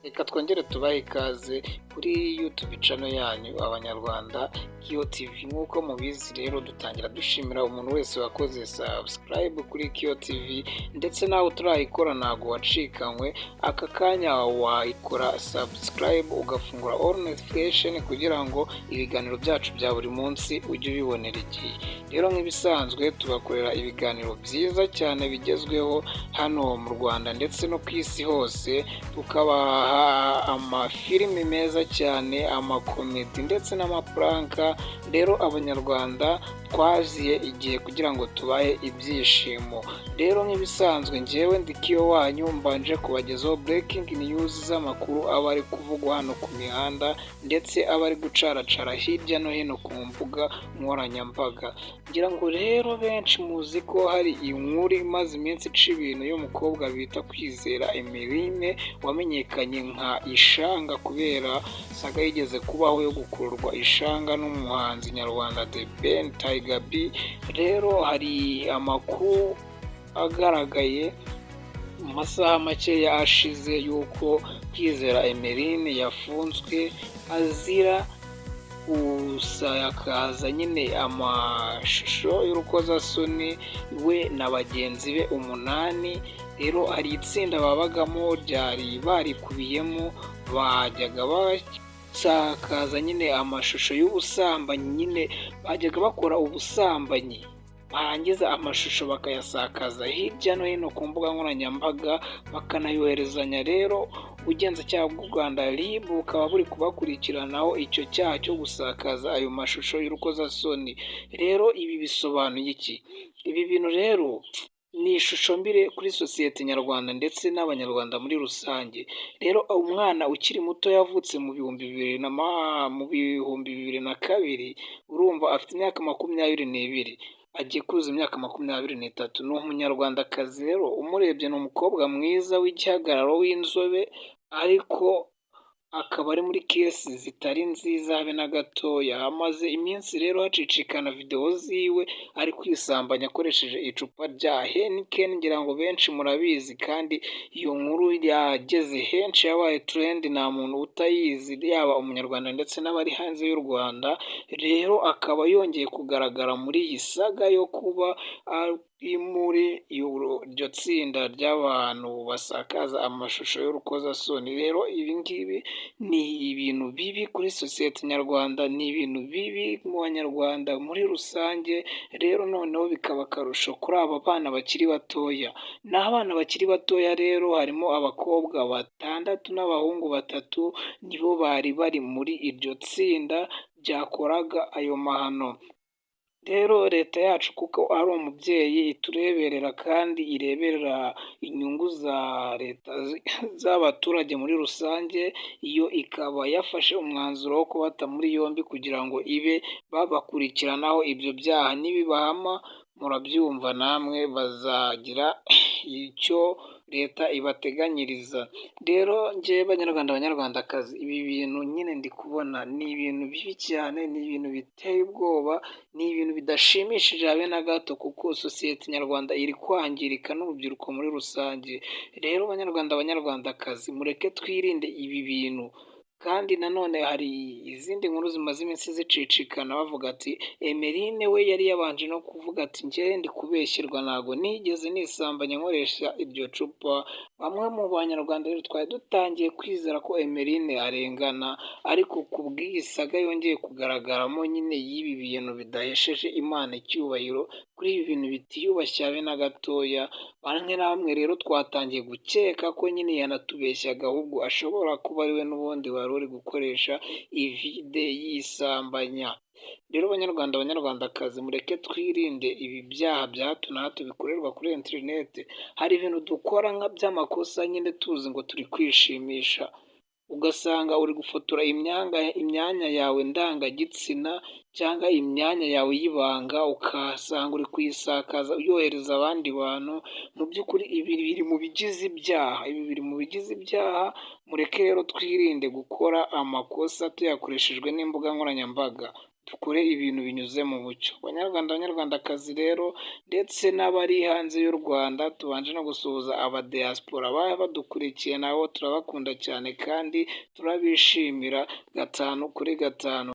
Reka twongere tubahe ikaze kuri YouTube channel yanyu Abanyarwanda Kiyo TV. Nk'uko mubizi rero dutangira dushimira umuntu wese wakoze subscribe kuri Kiyo TV, ndetse nawe utarayikora ntago wacikanywe, aka kanya wayikora subscribe ugafungura all notification kugira ngo ibiganiro byacu bya buri munsi ujye ubibonera igihe. Rero nk'ibisanzwe tubakorera ibiganiro byiza cyane bigezweho hano mu Rwanda ndetse no ku isi hose, tukabaha amafilimi meza cyane, amakomedi ndetse n'amapuranka. Rero Abanyarwanda twaziye igihe kugira ngo tubahe ibyishimo. Rero nk'ibisanzwe njyewe ndi Kiyo wanyu, mbanje kubagezaho breaking news z'amakuru aba ari kuvugwa hano ku mihanda ndetse aba ari gucaracara hirya no hino ku mbuga nkoranyambaga. Ngira ngo rero benshi muzi ko hari inkuru imaze iminsi ica ibintu y'umukobwa bita Kwizera Emeline wamenyekanye nka Ishanga kubera saga yigeze kubaho yo gukururwa ishanga n'umuhanzi nyarwanda The Ben Tiger B. Rero hari amakuru agaragaye mu masaha makeya ashize y'uko Kwizera Emeline yafunzwe azira gusakaza nyine amashusho y'urukozasoni we na bagenzi be 8. Rero hari itsinda babagamo ryari barikubiyemo, bajyaga basakaza nyine amashusho y'ubusambanyi, nyine bajyaga bakora ubusambanyi barangiza amashusho bakayasakaza hirya no hino ku mbuga nkoranyambaga bakanayoherezanya. Rero ubugenzacyaha bw'u Rwanda RIB bukaba buri kubakurikiranaho icyo cyaha cyo gusakaza ayo mashusho y'urukozasoni. Rero ibi bisobanuye iki? Ibi bintu rero ni ishusho mbire kuri sosiyete nyarwanda ndetse n'abanyarwanda muri rusange. Rero umwana ukiri muto yavutse mu bihumbi bibiri na kabiri, urumva afite imyaka 22, agiye kuzuza imyaka 23. Ni umunyarwandakazi. Rero umurebye ni umukobwa mwiza w'igihagararo w'inzobe, ariko akaba ari muri kesi zitari nziza habe na gatoya. Hamaze iminsi rero hacicikana videwo ziwe ari kwisambanya akoresheje icupa rya Heineken, ngira ngo benshi murabizi, kandi iyo nkuru yageze henshi yabaye trend, nta muntu utayizi yaba umunyarwanda ndetse n'abari hanze y'u Rwanda. Rero akaba yongeye kugaragara muri iyi saga yo kuba ari muri iryo tsinda ry'abantu basakaza amashusho y'urukozasoni. Rero ibi ngibi ni ibintu bibi kuri sosiyete nyarwanda, ni ibintu bibi mu banyarwanda muri rusange. Rero noneho bikaba akarusho kuri aba bana bakiri batoya. N'abana bakiri batoya rero harimo abakobwa 6 n'abahungu 3, nibo bari bari muri iryo tsinda ryakoraga ayo mahano. Rero leta yacu kuko ari umubyeyi itureberera kandi ireberera inyungu za leta z'abaturage muri rusange, iyo ikaba yafashe umwanzuro wo kubata muri yombi kugira ngo ibe babakurikiranaho ibyo byaha. Nibibahama murabyumva namwe bazagira icyo leta ibateganyiriza. Rero njyewe banyarwandakazi, ibi bintu nyine ndi kubona ni ibintu bibi cyane, ni ibintu biteye ubwoba, ni ibintu bidashimishije habe na gato, kuko sosiyete nyarwanda iri kwangirika n'urubyiruko muri rusange. Rero banyarwandakazi, mureke twirinde ibi bintu. Kandi nanone hari izindi nkuru zimaze iminsi zicicikana bavuga ati Emeline we yari yabanje no kuvuga ati njyewe ndi kubeshyerwa, ntago nigeze nisambanya nkoresha iryo cupa. Bamwe mu banyarwanda rero twari dutangiye kwizera ko Emeline arengana, ariko ku bw'iyi saga yongeye kugaragaramo nyine y'ibi bintu bidahesheje Imana icyubahiro, kuri ibi bintu bitiyubashye habe na gatoya, bamwe na bamwe rero twatangiye gukeka ko nyine yanatubeshyaga, ahubwo ashobora kuba ari we n'ubundi wari uri gukoresha ivide yisambanya. Rero banyarwandakazi, mureke twirinde ibi byaha bya hato na hato bikorerwa kuri interineti. Hari ibintu dukora by'amakosa nyine tuzi ngo turi kwishimisha, ugasanga uri gufotora imyanya yawe ndangagitsina cyangwa imyanya yawe y'ibanga, ukasanga uri kuyisakaza uyohereza abandi bantu. Mu by'ukuri ibi biri mu bigize ibyaha. Mureke rero twirinde gukora amakosa tuyakoreshejwe n'imbuga nkoranyambaga. dukore ibintu binyuze mu mucyo. Banyarwanda, banyarwandakazi rero ndetse n'abari hanze y'u Rwanda, tubanje no gusuhuza abadiyasipora baba badukurikiye, nabo turabakunda cyane kandi turabishimira gatanu kuri gatanu.